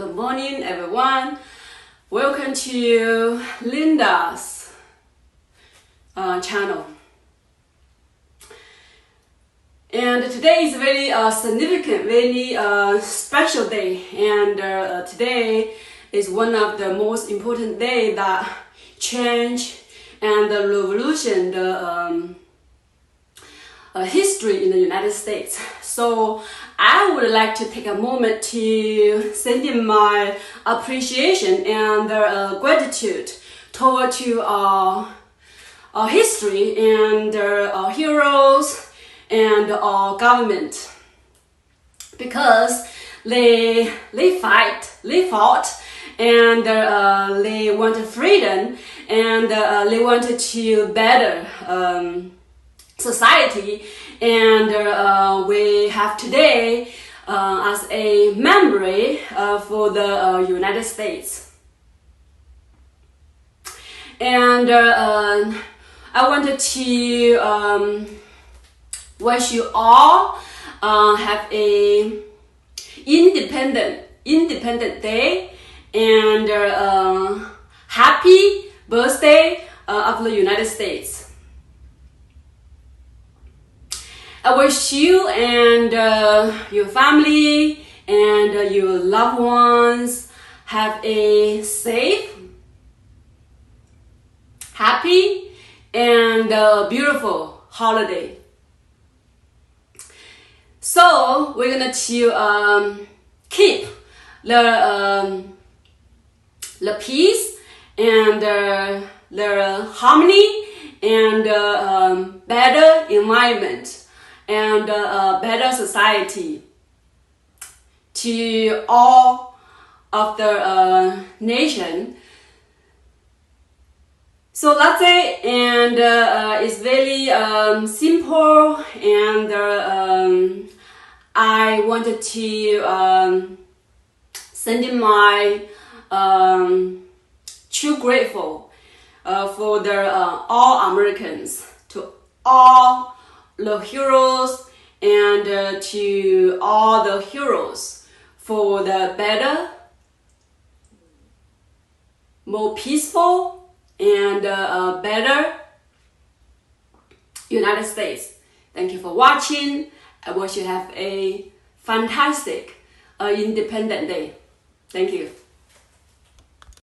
Good morning, everyone. Welcome to Linda's channel. And today is a very significant, very special day. And today is one of the most important days that change and the revolution, the history in the United States. So I would like to take a moment to send in my appreciation and gratitude toward to our history and our heroes and our government, because they fought, and they wanted freedom, and they wanted to better society, and we have today as a memory for the United States. And I wanted to wish you all have a independent day, and happy birthday of the United States. I wish you and your family and your loved ones have a safe, happy, and beautiful holiday. So we're gonna to keep the peace and the harmony and better environment and better society to all of the nation. So that's it, and it's very simple, and I wanted to send in my true grateful for the all Americans, to all the heroes, and to all the heroes for the better, more peaceful, and better United States. Thank you for watching. I wish you have a fantastic Independent Day. Thank you.